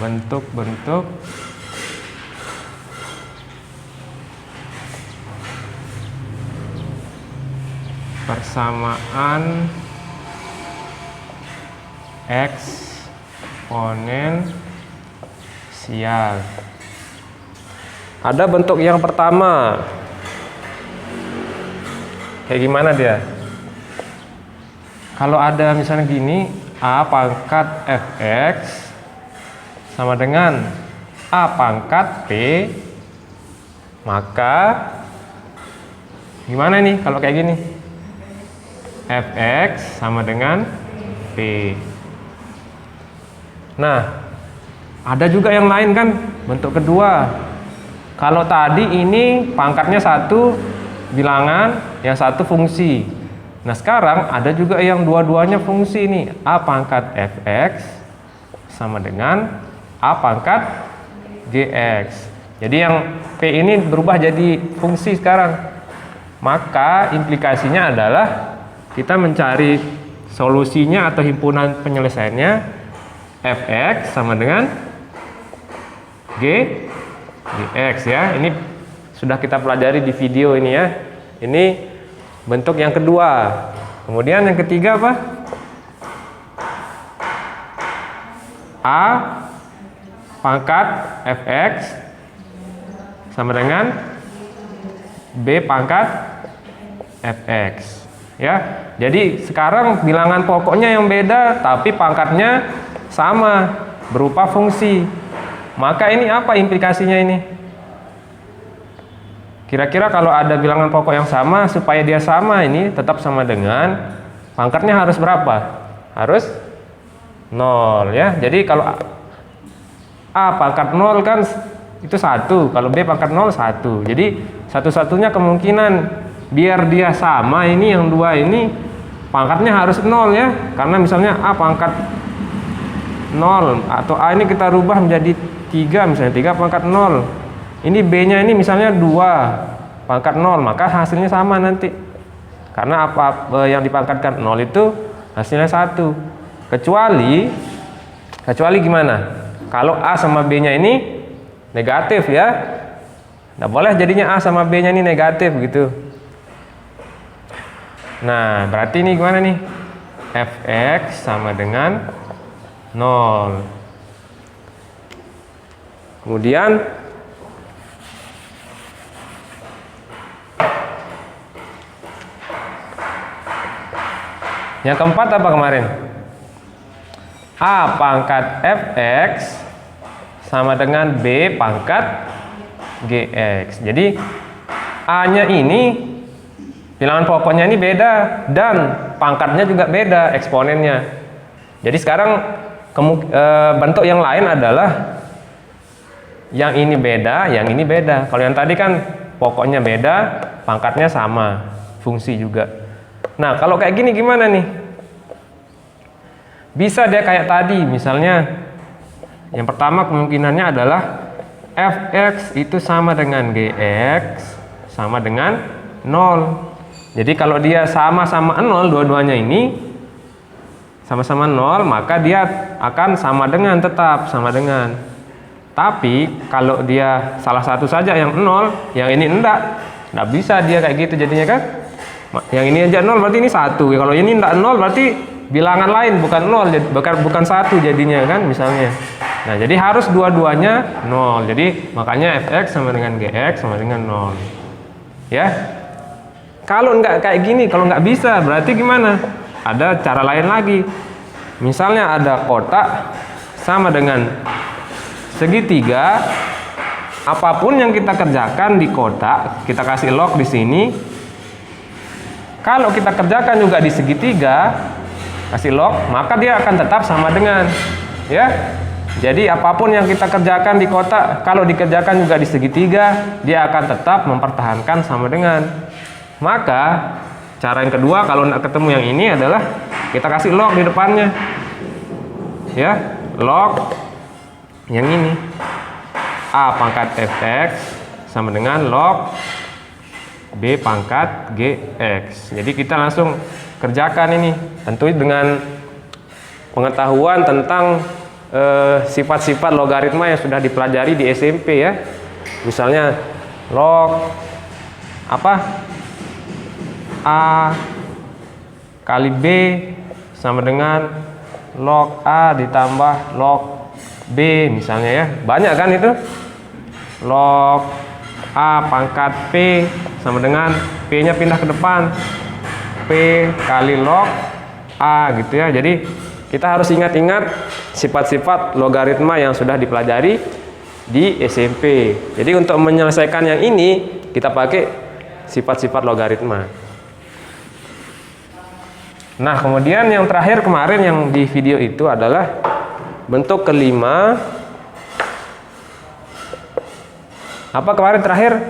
bentuk-bentuk persamaan eksponensial. Ada bentuk yang pertama. Kayak gimana dia? Kalau ada misalnya gini, A pangkat fx sama dengan A pangkat p, maka gimana nih kalau kayak gini? Fx sama dengan p. Nah, ada juga yang lain kan, bentuk kedua. Kalau tadi ini pangkatnya satu bilangan, yang satu fungsi. Nah, sekarang ada juga yang dua-duanya fungsi nih. A pangkat fx sama dengan A pangkat gx. Jadi yang p ini berubah jadi fungsi sekarang. Maka implikasinya adalah kita mencari solusinya atau himpunan penyelesaiannya fx sama dengan gx ya. Ini sudah kita pelajari di video ini ya. Ini bentuk yang kedua. Kemudian yang ketiga apa? A pangkat fx sama dengan B pangkat fx ya. Jadi sekarang bilangan pokoknya yang beda tapi pangkatnya sama berupa fungsi. Maka ini apa implikasinya ini? Kira-kira kalau ada bilangan pokok yang sama, supaya dia sama ini tetap sama dengan pangkatnya harus berapa? Harus 0 ya. Jadi kalau A pangkat 0 kan itu 1, kalau B pangkat 0 1. Jadi satu-satunya kemungkinan biar dia sama ini yang dua ini pangkatnya harus 0 ya. Karena misalnya A pangkat 0 atau A ini kita rubah menjadi 3, misalnya 3 pangkat 0. Ini B-nya ini misalnya 2 pangkat 0, maka hasilnya sama nanti. Karena apa yang dipangkatkan 0 itu hasilnya 1. Kecuali gimana? Kalau A sama B-nya ini negatif ya. Nggak boleh jadinya A sama B-nya ini negatif gitu. Nah, berarti ini gimana nih? Fx sama dengan 0. Kemudian yang keempat apa kemarin? A pangkat fx sama dengan B pangkat gx. Jadi A-nya ini bilangan pokoknya ini beda dan pangkatnya juga beda, eksponennya. Jadi sekarang bentuk yang lain adalah yang ini beda, yang ini beda. Kalau yang tadi kan pokoknya beda, pangkatnya sama, fungsi juga. Nah, kalau kayak gini gimana nih? Bisa dia kayak tadi, misalnya yang pertama kemungkinannya adalah fx itu sama dengan gx sama dengan 0. Jadi kalau dia sama-sama 0, dua-duanya ini sama-sama 0, maka dia akan sama dengan, tetap sama dengan. Tapi kalau dia salah satu saja yang 0, yang ini enggak bisa dia kayak gitu jadinya kan. Yang ini aja 0 berarti ini 1. Kalau ini enggak 0 berarti bilangan lain bukan 0, bukan 1 jadinya kan misalnya. Nah, jadi harus dua-duanya 0. Jadi makanya fx sama dengan gx sama dengan 0. Ya. Kalau enggak kayak gini, kalau enggak bisa berarti gimana? Ada cara lain lagi. Misalnya ada kotak sama dengan segitiga, apapun yang kita kerjakan di kotak, kita kasih log di sini. Kalau kita kerjakan juga di segitiga, kasih log, maka dia akan tetap sama dengan, ya. Jadi apapun yang kita kerjakan di kotak, kalau dikerjakan juga di segitiga, dia akan tetap mempertahankan sama dengan. Maka cara yang kedua kalau tidak ketemu yang ini adalah kita kasih log di depannya, ya, log yang ini A pangkat fx sama dengan log B pangkat gx. Jadi kita langsung kerjakan ini, tentu dengan pengetahuan tentang sifat-sifat logaritma yang sudah dipelajari di SMP ya. Misalnya log apa? A kali B sama dengan log A ditambah log B misalnya ya. Banyak kan itu? Log A pangkat P sama dengan P-nya pindah ke depan. P kali log A gitu ya. Jadi kita harus ingat-ingat sifat-sifat logaritma yang sudah dipelajari di SMP. Jadi untuk menyelesaikan yang ini kita pakai sifat-sifat logaritma. Nah, kemudian yang terakhir kemarin yang di video itu adalah bentuk kelima. Apa kemarin terakhir?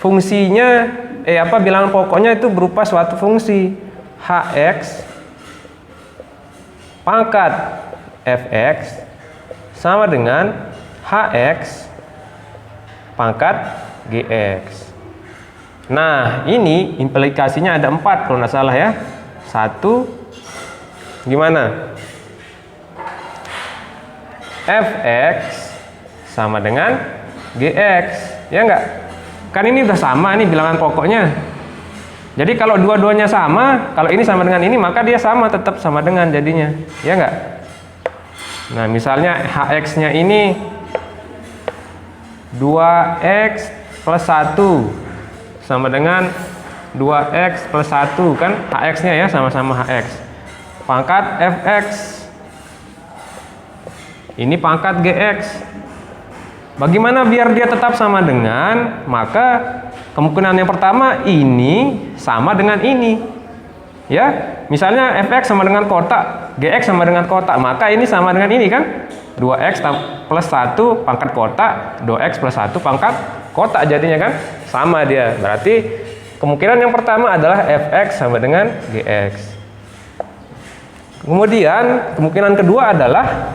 Fungsinya bilangan pokoknya itu berupa suatu fungsi hx pangkat fx sama dengan hx pangkat gx. Nah, ini implikasinya ada 4 kalau nggak salah ya. 1 gimana? Fx sama dengan gx, ya enggak? Kan ini udah sama nih bilangan pokoknya. Jadi kalau dua-duanya sama, kalau ini sama dengan ini, maka dia sama, tetap sama dengan jadinya, ya enggak? Nah, misalnya hx-nya ini 2x plus 1 sama dengan 2x plus 1 kan, hx-nya ya sama-sama hx. Pangkat fx ini pangkat gx. Bagaimana biar dia tetap sama dengan? Maka kemungkinan yang pertama ini sama dengan ini. Ya, misalnya fx sama dengan kotak, gx sama dengan kotak, maka ini sama dengan ini kan? 2x plus 1 pangkat kotak, 2x plus 1 pangkat kotak jadinya kan? Sama dia. Berarti kemungkinan yang pertama adalah fx sama dengan gx. Kemudian kemungkinan kedua adalah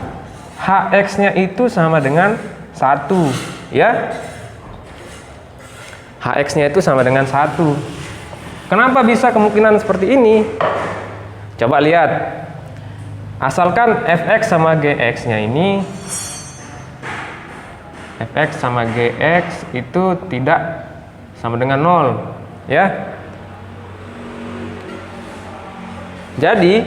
hx-nya itu sama dengan 1, ya. Hx-nya itu sama dengan 1. Kenapa bisa kemungkinan seperti ini? Coba lihat. Asalkan fx sama gx-nya ini, fx sama gx itu tidak sama dengan 0, ya. Jadi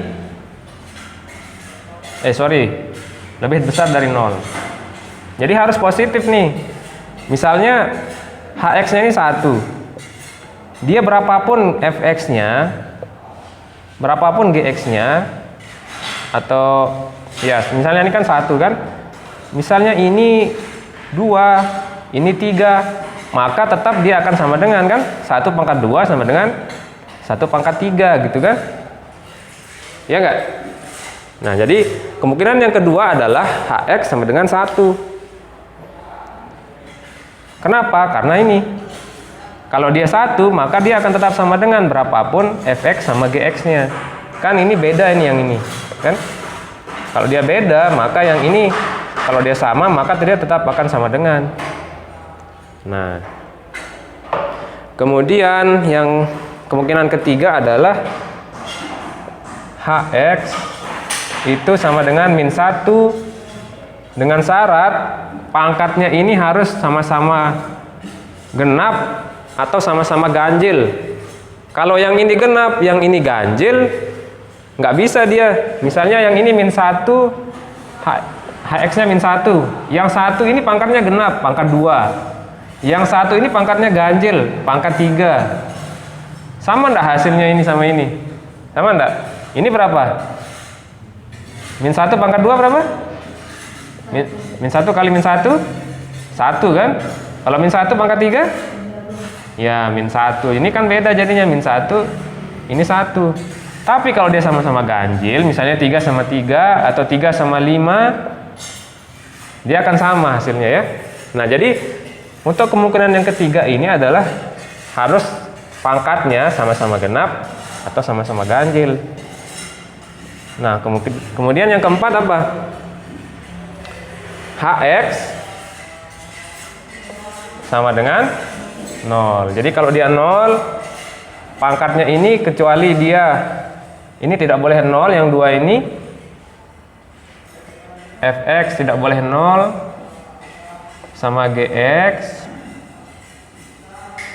lebih besar dari 0. Jadi harus positif nih. Misalnya hx-nya ini 1. Dia berapapun fx-nya, berapapun gx-nya, atau ya misalnya ini kan 1 kan. Misalnya ini 2, ini 3, maka tetap dia akan sama dengan kan 1 pangkat 2 sama dengan 1 pangkat 3 gitu kan. Ya enggak? Nah, jadi kemungkinan yang kedua adalah hx sama dengan 1. Kenapa? Karena ini. Kalau dia 1, maka dia akan tetap sama dengan berapapun fx sama gx-nya. Kan ini beda ini yang ini, kan? Kalau dia beda, maka yang ini kalau dia sama, maka dia tetap akan sama dengan. Nah, kemudian yang kemungkinan ketiga adalah hx itu sama dengan min 1 dengan syarat pangkatnya ini harus sama-sama genap atau sama-sama ganjil. Kalau yang ini genap, yang ini ganjil, nggak bisa dia. Misalnya yang ini min 1, hx-nya min 1. Yang 1 ini pangkatnya genap, pangkat 2. Yang 1 ini pangkatnya ganjil, pangkat 3. Sama nggak hasilnya ini sama ini? Sama nggak? Ini berapa? Min 1 pangkat 2 berapa? Min 1 kali min 1? 1 kan? Kalau min 1 pangkat 3? Ya, min 1. Ini kan beda jadinya, min 1, ini 1. Tapi kalau dia sama-sama ganjil, misalnya 3 sama 3 atau 3 sama 5, dia akan sama hasilnya ya. Nah, jadi untuk kemungkinan yang ketiga ini adalah harus pangkatnya sama-sama genap atau sama-sama ganjil. Nah, kemudian yang keempat apa? Hx sama dengan 0. Jadi kalau dia 0, pangkatnya ini kecuali dia ini tidak boleh 0, yang 2 ini fx tidak boleh 0 sama gx,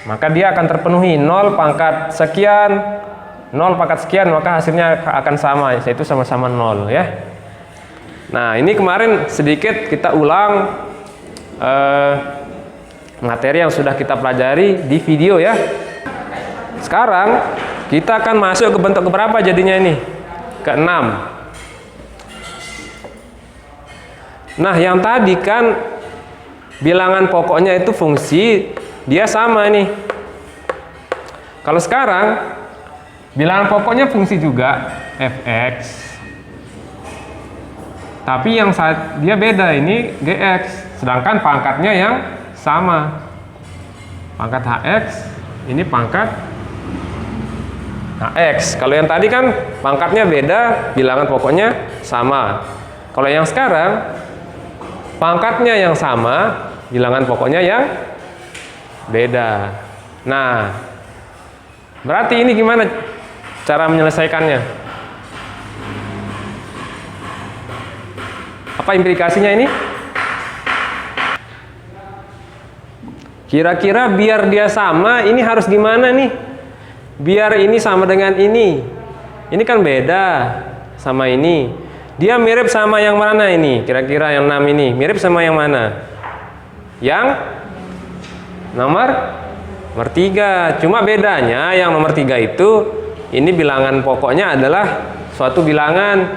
maka dia akan terpenuhi 0 pangkat sekian, 0 pangkat sekian, maka hasilnya akan sama, yaitu sama-sama 0 ya. Nah, ini kemarin sedikit kita ulang materi yang sudah kita pelajari di video ya. Sekarang kita akan masuk ke bentuk keberapa jadinya ini? Ke-6. Nah, yang tadi kan bilangan pokoknya itu fungsi, dia sama nih. Kalau sekarang bilangan pokoknya fungsi juga fx, tapi yang dia beda, ini gx, sedangkan pangkatnya yang sama, pangkat hx, ini pangkat hx. Kalau yang tadi kan pangkatnya beda, bilangan pokoknya sama. Kalau yang sekarang pangkatnya yang sama, bilangan pokoknya yang beda. Nah, berarti ini gimana cara menyelesaikannya? Apa implikasinya ini? Kira-kira biar dia sama, ini harus gimana nih? Biar ini sama dengan ini. Ini kan beda sama ini. Dia mirip sama yang mana ini? Kira-kira yang 6 ini mirip sama yang mana? Yang nomor 3. Cuma bedanya yang nomor 3 itu, ini bilangan pokoknya adalah suatu bilangan,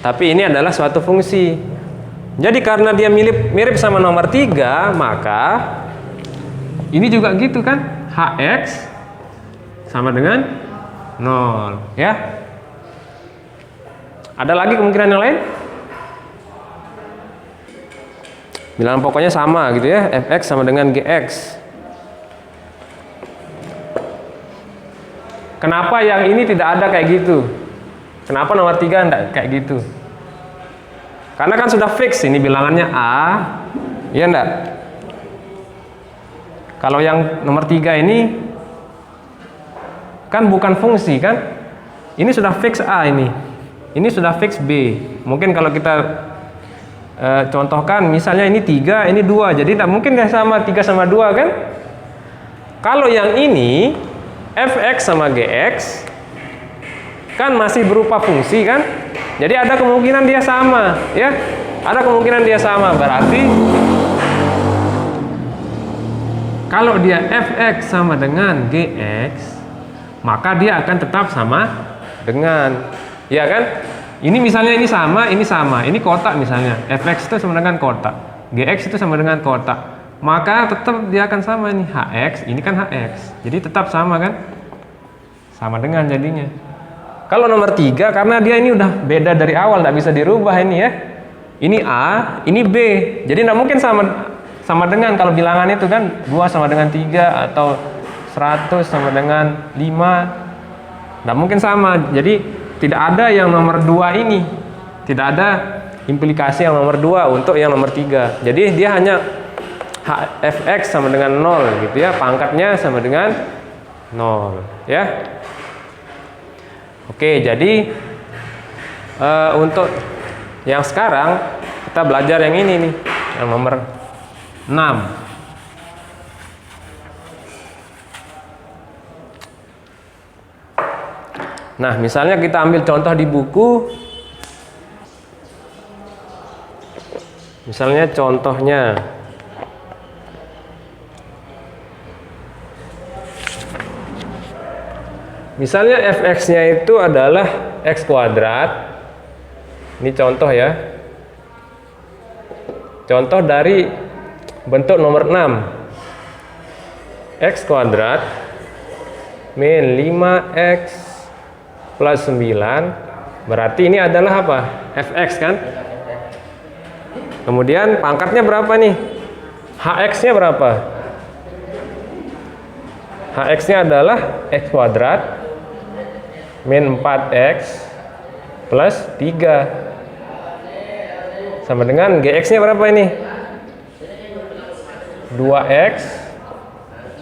tapi ini adalah suatu fungsi. Jadi karena dia mirip sama nomor 3, maka ini juga gitu kan, hx sama dengan 0 ya. Ada lagi kemungkinan yang lain? Bilangan pokoknya sama gitu ya, fx sama dengan gx. Kenapa yang ini tidak ada kayak gitu? Kenapa nomor 3 enggak kayak gitu? Karena kan sudah fix, ini bilangannya a, iya enggak? Kalau yang nomor 3 ini kan bukan fungsi kan? Ini sudah fix a ini sudah fix b. Mungkin kalau kita contohkan, misalnya ini 3, ini 2, jadi tidak mungkin nggak sama 3 sama 2 kan? Kalau yang ini fx sama gx kan masih berupa fungsi kan? Jadi ada kemungkinan dia sama ya. Ada kemungkinan dia sama, berarti kalau dia fx sama dengan gx, maka dia akan tetap sama dengan, ya kan? Ini misalnya ini sama, ini kotak misalnya. Fx itu sama dengan kotak, gx itu sama dengan kotak. Maka tetap dia akan sama nih, hx, ini kan hx. Jadi tetap sama kan? Sama dengan jadinya. Kalau nomor 3, karena dia ini udah beda dari awal, tidak bisa dirubah ini ya. Ini a, ini b. Jadi tidak mungkin sama dengan, kalau bilangan itu kan 2 sama dengan 3 atau 100 sama dengan 5. Tidak mungkin sama. Jadi tidak ada yang nomor 2 ini. Tidak ada implikasi yang nomor 2 untuk yang nomor 3. Jadi dia hanya fx sama dengan 0 gitu ya. Pangkatnya sama dengan 0 ya. Oke, jadi untuk yang sekarang kita belajar yang ini nih, yang nomor 6. Nah, misalnya kita ambil contoh di buku. Misalnya contohnya fx-nya itu adalah x kuadrat. Ini contoh ya. Contoh dari bentuk nomor 6. X kuadrat min 5x plus 9, berarti ini adalah apa? Fx kan? Kemudian pangkatnya berapa nih? Hx-nya berapa? Hx-nya adalah x kuadrat min 4x plus 3 sama dengan gx-nya berapa ini? 2x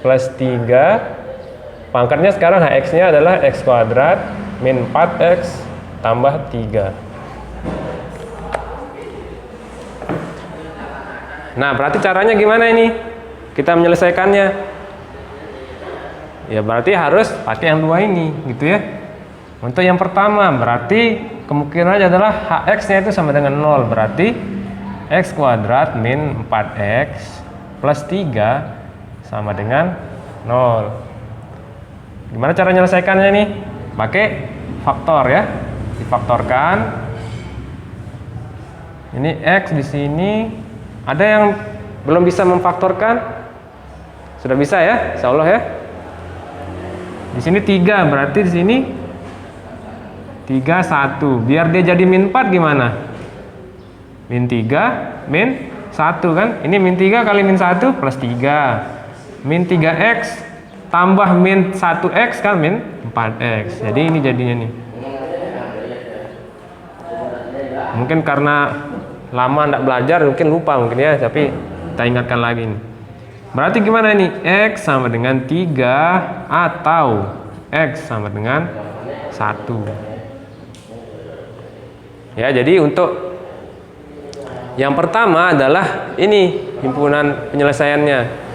plus 3, pangkatnya sekarang hx-nya adalah x kuadrat min 4x tambah 3. Nah, berarti caranya gimana ini? Kita menyelesaikannya. Ya, berarti harus pakai yang dua ini, gitu ya. Untuk yang pertama, berarti kemungkinannya adalah hx-nya itu sama dengan 0. Berarti x kuadrat min 4x plus 3 sama dengan 0. Gimana cara menyelesaikannya nih? Pakai faktor ya. Difaktorkan. Ini x di sini. Ada yang belum bisa memfaktorkan? Sudah bisa ya? Insya Allah ya. Di sini 3, berarti di sini 3, 1. Biar dia jadi min 4 gimana? Min 3, min 1 kan? Ini min 3 kali min 1 plus 3. Min 3x tambah min 1x kan min 4x. Jadi ini jadinya nih. Mungkin karena lama enggak belajar mungkin lupa mungkin ya, tapi kita ingatkan lagi nih. Berarti gimana nih? X sama dengan 3 atau X sama dengan 1. Ya, jadi untuk yang pertama adalah ini himpunan penyelesaiannya.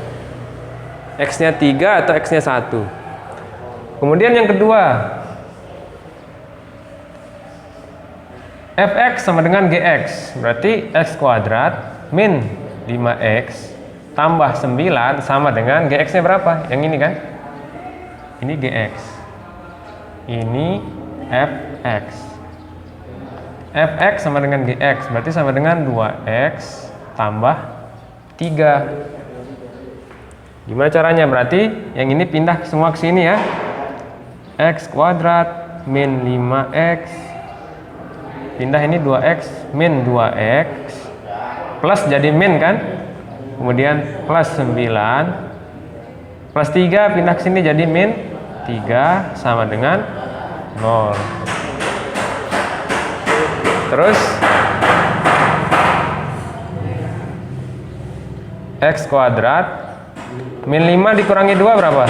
X-nya 3 atau X-nya 1. Kemudian yang kedua, fx sama dengan gx. Berarti x kuadrat min 5x tambah 9 sama dengan gx-nya berapa? Yang ini kan? Ini gx. Ini fx. Fx sama dengan gx, berarti sama dengan 2x tambah 3. Gimana caranya? Berarti yang ini pindah semua ke sini ya. X kuadrat min 5x. Pindah ini 2x min 2x. Plus jadi min kan? Kemudian plus 9. Plus 3 pindah ke sini jadi min 3 sama dengan 0. Terus x kuadrat min 5 dikurangi 2 berapa?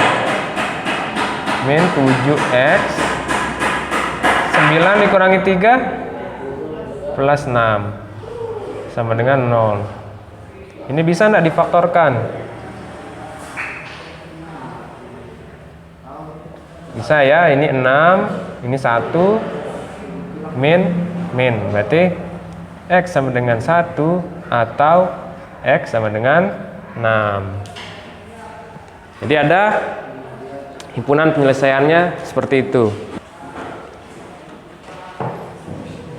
Min 7x. 9 dikurangi 3 plus 6 sama dengan 0. Ini bisa enggak difaktorkan? Bisa ya, ini 6, ini 1 min. Berarti x sama dengan 1 atau x sama dengan 6. Jadi ada himpunan penyelesaiannya seperti itu.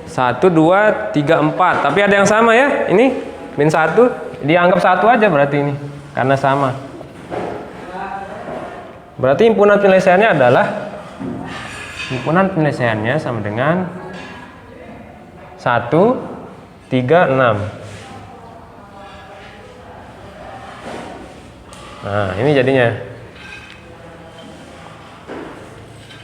1, 2, 3, 4. Tapi ada yang sama ya. Ini min 1 dianggap 1 aja berarti ini karena sama. Berarti himpunan penyelesaiannya adalah sama dengan 1, 3, 6. Nah, ini jadinya.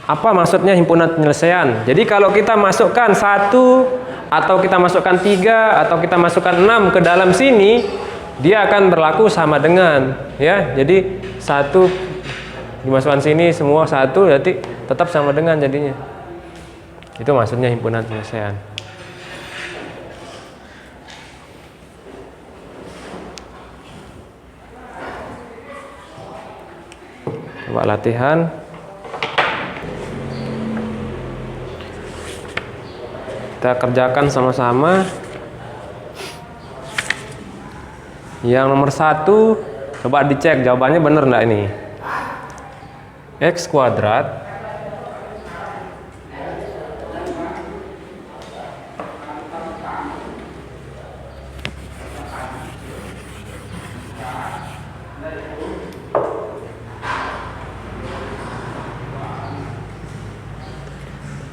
Apa maksudnya himpunan penyelesaian? Jadi kalau kita masukkan 1 atau kita masukkan 3 atau kita masukkan 6 ke dalam sini, dia akan berlaku sama dengan ya. Jadi 1 dimasukkan sini semua 1 berarti tetap sama dengan jadinya. Itu maksudnya himpunan penyelesaian. Coba latihan. Kita kerjakan sama-sama. Yang nomor 1, coba dicek jawabannya benar enggak ini. X kuadrat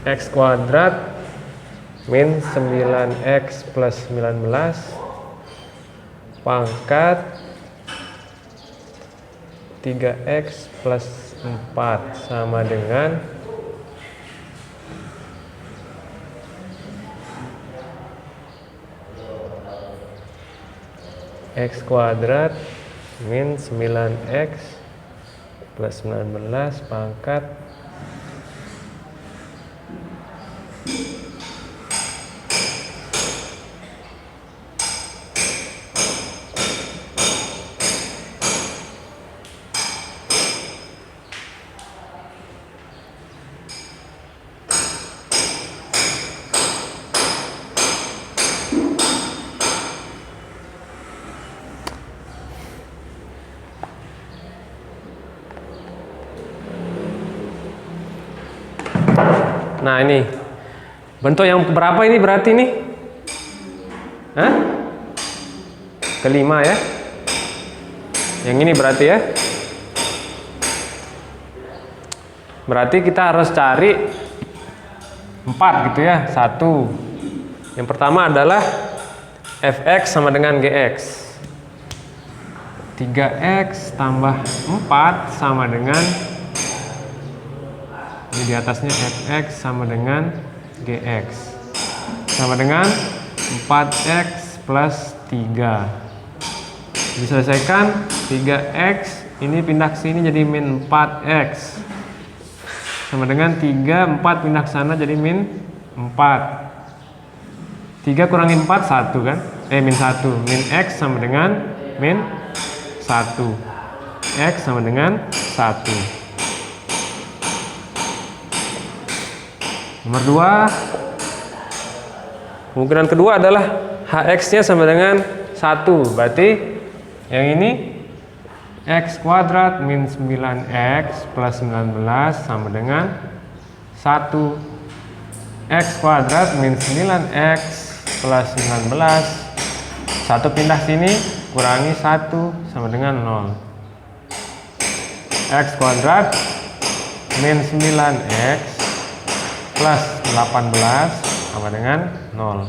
X kuadrat min 9x plus 19 pangkat 3x plus 4 sama dengan x kuadrat min 9x plus 19 pangkat 3 Nah ini bentuk yang berapa ini berarti nih? Hah? Kelima ya. Yang ini berarti ya. Berarti kita harus cari 4 gitu ya. 1. Yang pertama adalah fx sama dengan gx. 3x tambah 4 sama dengan, ini di atasnya fx sama dengan gx, sama dengan 4x plus 3. Diselesaikan, 3x ini pindah ke sini jadi min 4x, sama dengan 3, 4 pindah ke sana jadi min 4. 3 kurangi 4, 1 kan? Min 1. Min x sama dengan min 1. X sama dengan 1. Nomor 2. Kemungkinan kedua adalah hx-nya sama dengan 1. Berarti yang ini x kuadrat min 9x plus 19 sama dengan 1. X kuadrat min 9x plus 19. 1 pindah sini, kurangi 1 sama dengan 0. X kuadrat min 9x plus 18 sama dengan 0.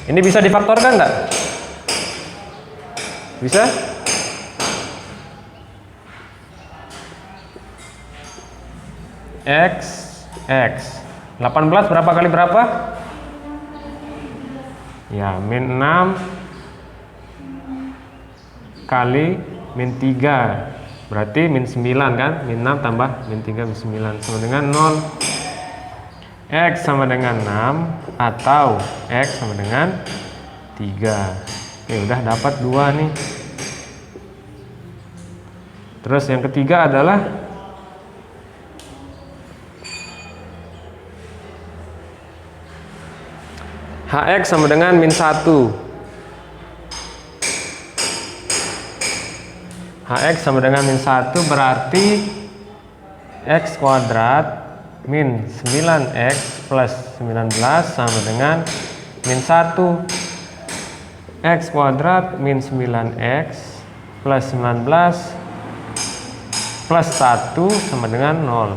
Ini bisa difaktorkan enggak? Bisa? X 18 berapa kali berapa? Ya, min 6 kali min 3. Berarti min 9 kan? Min 6 tambah min 3 min 9 sama dengan 0. X sama dengan 6 atau X sama dengan 3. Oke, udah dapat 2 nih. Terus yang ketiga adalah hx sama dengan min 1. Hx sama dengan min 1 berarti x kuadrat min 9x plus 19 sama dengan min 1. X kuadrat min 9x plus 19 plus 1 sama dengan 0.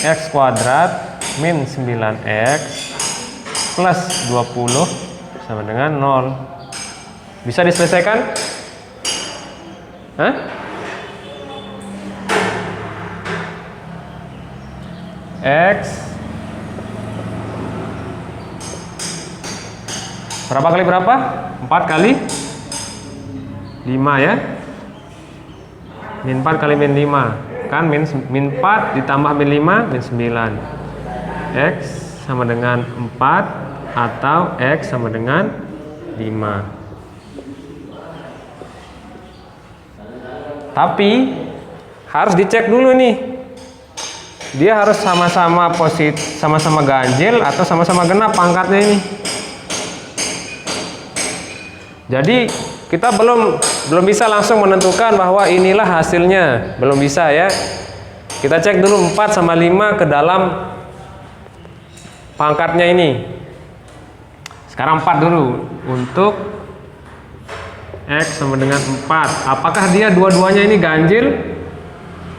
X kuadrat min 9x plus 20 sama dengan 0. Bisa diselesaikan? Hah? X berapa kali berapa? 4 kali 5 ya. Min 4 kali min 5 kan min 4 ditambah min 5 min 9. X sama dengan 4 atau X sama dengan 5. Tapi harus dicek dulu nih, dia harus sama-sama positif, sama-sama ganjil atau sama-sama genap pangkatnya ini. Jadi kita belum bisa langsung menentukan bahwa inilah hasilnya, belum bisa ya. Kita cek dulu 4 sama 5 ke dalam pangkatnya ini. Sekarang 4 dulu untuk X sama dengan 4. Apakah dia dua-duanya ini ganjil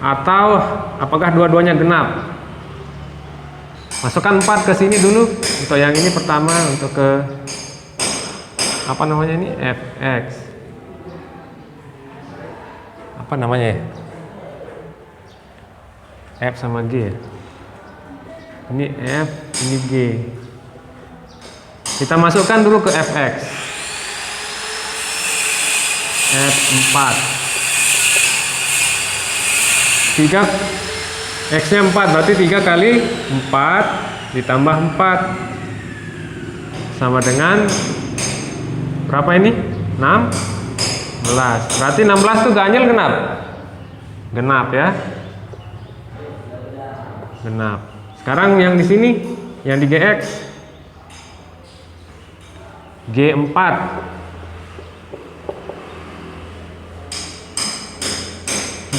atau apakah dua-duanya genap? Masukkan 4 ke sini dulu. Untuk yang ini pertama, untuk ke apa namanya ini? Fx. Apa namanya ya? F sama G. Ini F, ini G. Kita masukkan dulu ke fx. F4. 3 x nya 4 berarti 3 kali 4 ditambah 4 sama dengan berapa ini? 16. Berarti 16 tuh ganjil genap? Genap ya. Genap. Sekarang yang di sini, yang di GX G4.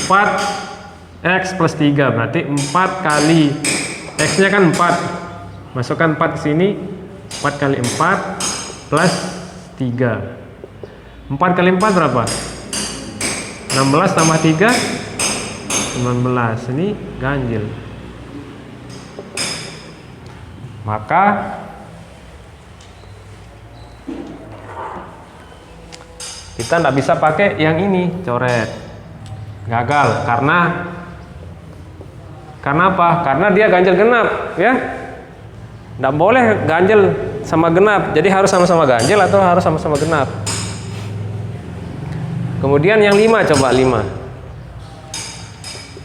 4x plus 3, berarti 4 kali x nya kan 4, masukkan 4 ke sini, 4 kali 4 plus 3, 4 kali 4 berapa? 16 tambah 3 19, ini ganjil. Maka kita nggak bisa pakai yang ini, coret, gagal. Karena apa? Karena dia ganjil genap, ya. Nggak boleh ganjil sama genap, jadi harus sama-sama ganjil atau harus sama-sama genap. Kemudian yang 5, coba 5.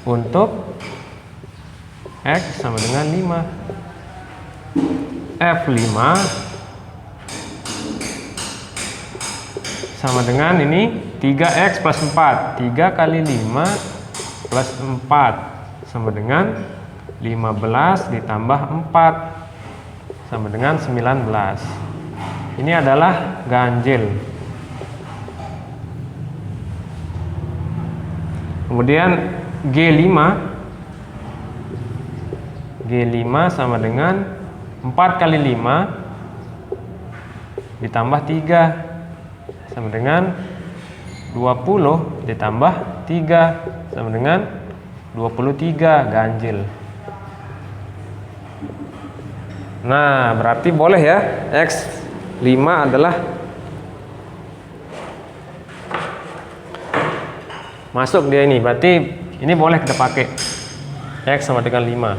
Untuk x sama dengan 5, F5 sama dengan ini 3x plus 4, 3 kali 5 plus 4 sama dengan 15 ditambah 4 sama dengan 19. Ini adalah ganjil. Kemudian G5 sama dengan 4 kali 5 ditambah 3 sama dengan 20 ditambah 3 sama dengan 23, ganjil. Nah, berarti boleh ya, X5 adalah masuk dia ini, berarti ini boleh kita pakai X sama dengan 5.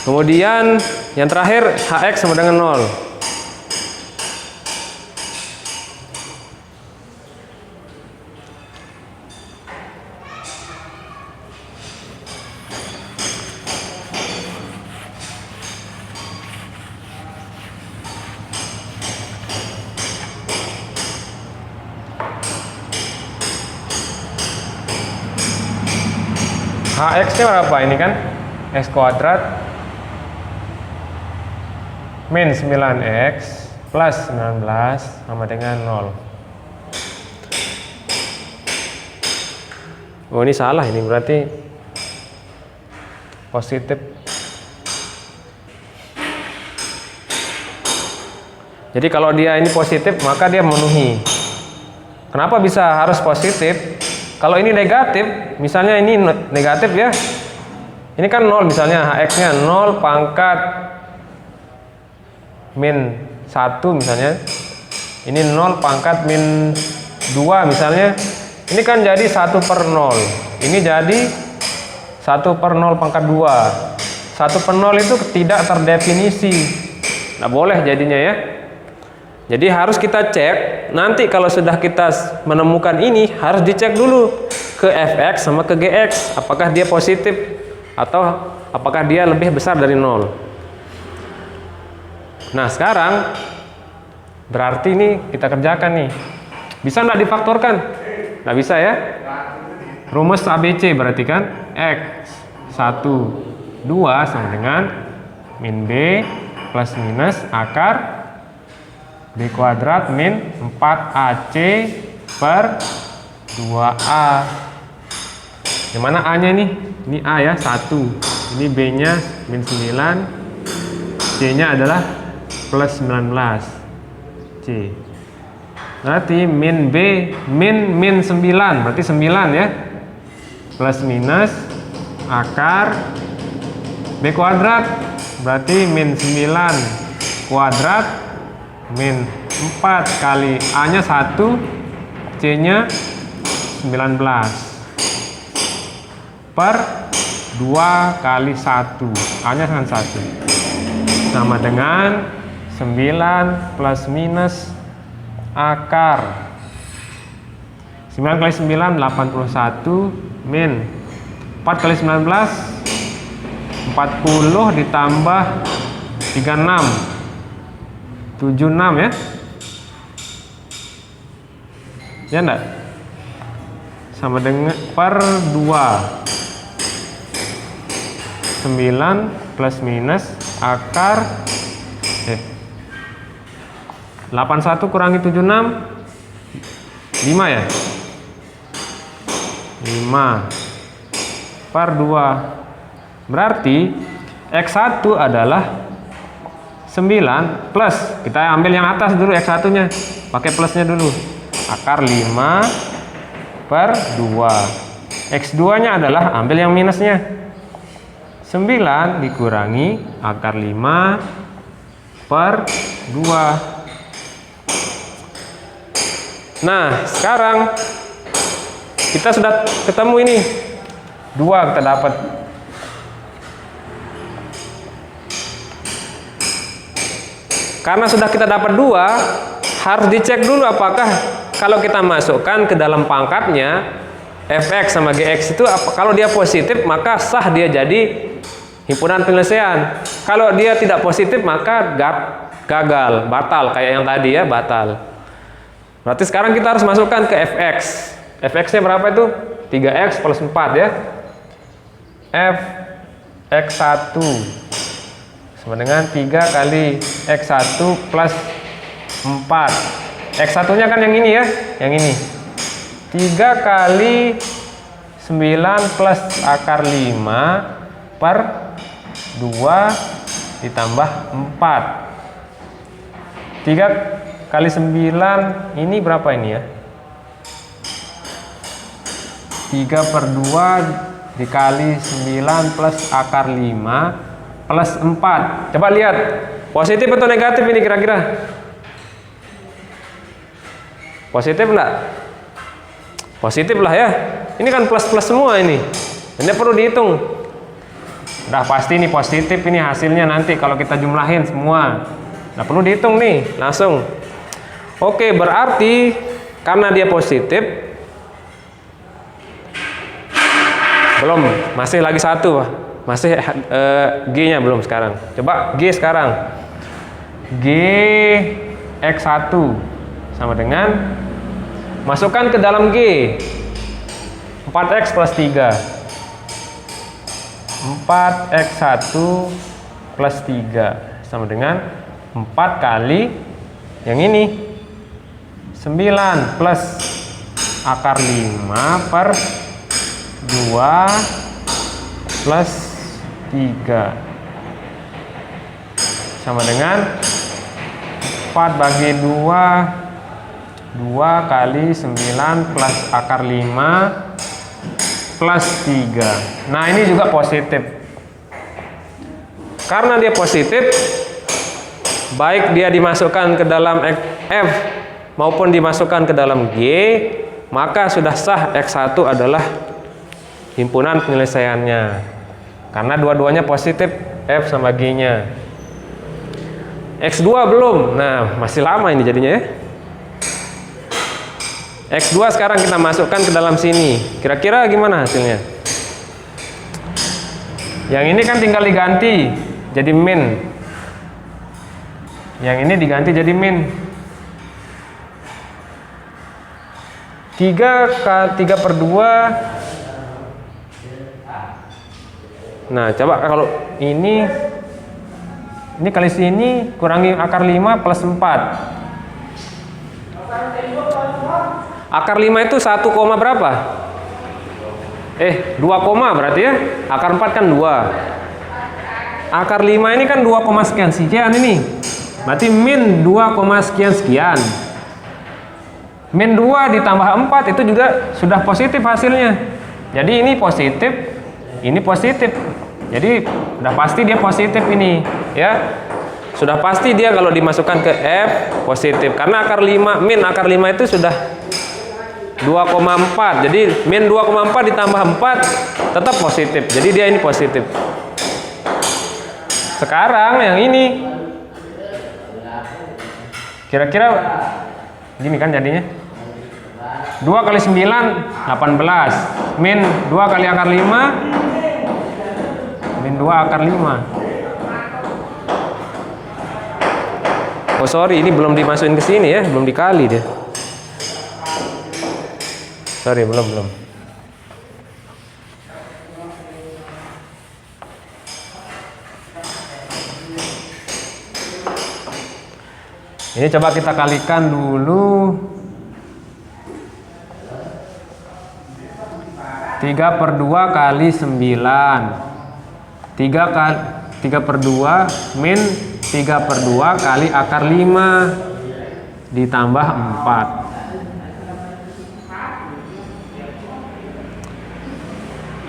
Kemudian yang terakhir HX sama dengan 0. HX-nya berapa ini kan? X kuadrat min 9x plus 19 sama dengan 0. Oh, ini salah, ini berarti positif. Jadi kalau dia ini positif, maka dia memenuhi. Kenapa bisa harus positif? Kalau ini negatif, misalnya ini negatif ya, ini kan 0 misalnya, HX-nya 0 pangkat min 1 misalnya, ini 0 pangkat min 2 misalnya, ini kan jadi 1/0, ini jadi 1/0 pangkat 2. 1/0 itu tidak terdefinisi, nggak boleh jadinya ya. Jadi harus kita cek, nanti kalau sudah kita menemukan ini, harus dicek dulu ke fx sama ke gx, apakah dia positif atau apakah dia lebih besar dari 0. Nah sekarang berarti ini kita kerjakan nih, bisa nggak difaktorkan? Nggak bisa ya. Rumus ABC berarti kan x 1 2 sama dengan min b plus minus akar b kuadrat min 4ac per 2a. Yang mana a nya nih? Ini a ya, 1. Ini b nya min 9, c nya adalah plus 19 c. Berarti min b min 9 berarti 9 ya, plus minus akar b kuadrat berarti min 9 kuadrat min 4 kali a nya 1, c nya 19 per 2 kali 1, a nya kan 1 sama dengan 9 plus minus akar 9 kali 9 81 min 4 kali 19 40 ditambah 36 76 ya. Ya enggak? Sama dengan per 2 9 plus minus akar 81 kurangi 76 5 ya? 5 per 2. Berarti X1 adalah 9 plus, kita ambil yang atas dulu X1 nya, pakai plusnya dulu, akar 5 per 2. X2 nya adalah ambil yang minusnya, 9 dikurangi akar 5 per 2. Nah sekarang kita sudah ketemu ini 2 kita dapat. Karena sudah kita dapat 2, harus dicek dulu apakah kalau kita masukkan ke dalam pangkatnya fx sama gx itu kalau dia positif maka sah dia jadi himpunan penyelesaian. Kalau dia tidak positif maka gagal, batal kayak yang tadi ya, batal. Berarti sekarang kita harus masukkan ke fx. Fx-nya berapa itu? 3x plus 4 ya. Fx1 sama dengan 3 kali X1 plus 4. X1 nya kan yang ini ya, yang ini 3 kali 9 plus akar 5 per 2 ditambah 4. 3 kali 9 ini berapa ini ya? 3 per 2 dikali 9 plus akar 5 plus 4. Coba lihat, positif atau negatif ini kira-kira? Positif enggak? Positif lah ya. Ini kan plus-plus semua ini. Ini perlu dihitung. Udah pasti ini positif ini hasilnya nanti kalau kita jumlahin semua. Nah perlu dihitung nih, langsung. Oke, berarti karena dia positif, belum, masih lagi satu, masih G-nya belum sekarang. Coba G sekarang. G X1 sama dengan, masukkan ke dalam G 4x plus 3. 4x1 plus 3 sama dengan 4 kali yang ini 9 plus akar 5 per 2 plus 3 sama dengan 4 bagi 2 kali 9 plus akar 5 plus 3. Nah ini juga positif. Karena dia positif, baik dia dimasukkan ke dalam F maupun dimasukkan ke dalam G, maka sudah sah X1 adalah himpunan penyelesaiannya. Karena dua-duanya positif, F sama G-nya. X2 belum, nah masih lama ini jadinya ya. X2 sekarang kita masukkan ke dalam sini. Kira-kira gimana hasilnya? Yang ini kan tinggal diganti jadi min. Yang ini diganti jadi min. 3 per 2. Nah, coba kalau ini kali sini kurangi akar 5 plus 4. Akar 5 itu 1, berapa? 2 berarti ya. Akar 4 kan 2. Akar 5 ini kan 2, sekian ini. Berarti min 2, sekian. Min 2 ditambah 4 itu juga sudah positif hasilnya. Jadi ini positif, ini positif. Jadi udah pasti dia positif ini, ya. Sudah pasti dia kalau dimasukkan ke F positif. Karena akar 5, min akar 5 itu sudah 2,4. Jadi min 2,4 ditambah 4 tetap positif. Jadi dia ini positif. Sekarang yang ini kira-kira gini kan jadinya. 2 kali 9 18. Min 2 kali akar 5 min 2 akar 5. Oh sorry, ini belum dimasukin ke sini ya, belum dikali dia. Sorry, belum. Ini coba kita kalikan dulu. 3/2 kali 9. 3/2 min 3/2 kali akar 5 ditambah 4.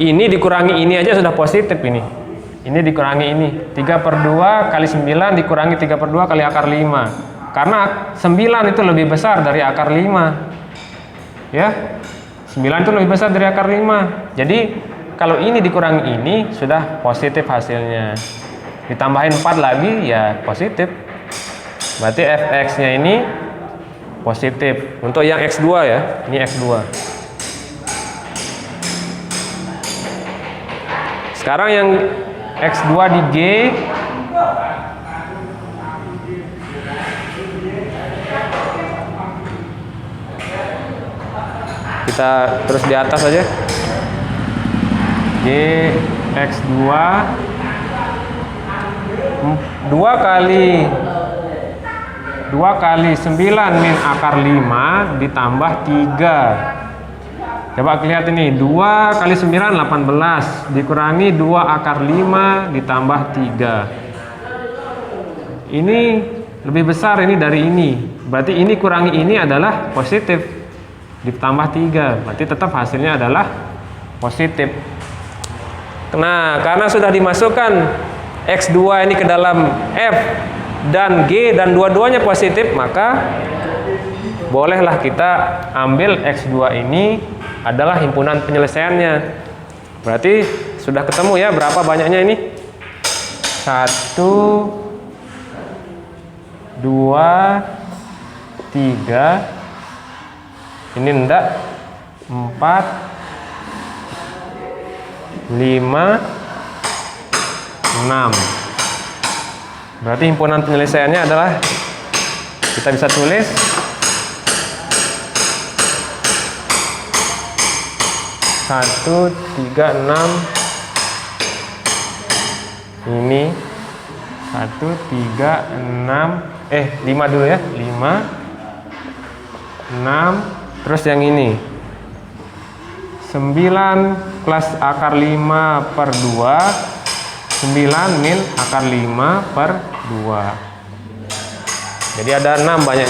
Ini dikurangi ini aja sudah positif ini. Ini dikurangi ini. 3/2 kali 9 dikurangi 3/2 kali akar 5. Karena 9 itu lebih besar dari akar 5. Ya. 9 itu lebih besar dari akar 5. Jadi kalau ini dikurangi ini sudah positif hasilnya. Ditambahin 4 lagi ya positif. Berarti fx-nya ini positif. Untuk yang x2 ya, ini x2. Sekarang yang x2 di G, kita terus di atas aja. G x2 2 kali 9 min akar 5 ditambah 3. Coba lihat ini, 2 kali 9 18 dikurangi 2 akar 5 ditambah 3. Ini lebih besar ini dari ini. Berarti ini kurangi ini adalah positif. Ditambah 3. Berarti tetap hasilnya adalah positif. Nah, karena sudah dimasukkan X2 ini ke dalam F dan G dan dua-duanya positif, maka bolehlah kita ambil X2 ini adalah himpunan penyelesaiannya. Berarti sudah ketemu ya berapa banyaknya ini? 1, 2, 3. Ini enggak. 4, 5, 6. Berarti himpunan penyelesaiannya adalah, kita bisa tulis 1, 3, 6. Ini 1, 3, 6. 5 dulu ya. 5, 6. Terus yang ini 9 plus akar 5/2. 9 min akar 5/2. Jadi ada 6 banyaknya.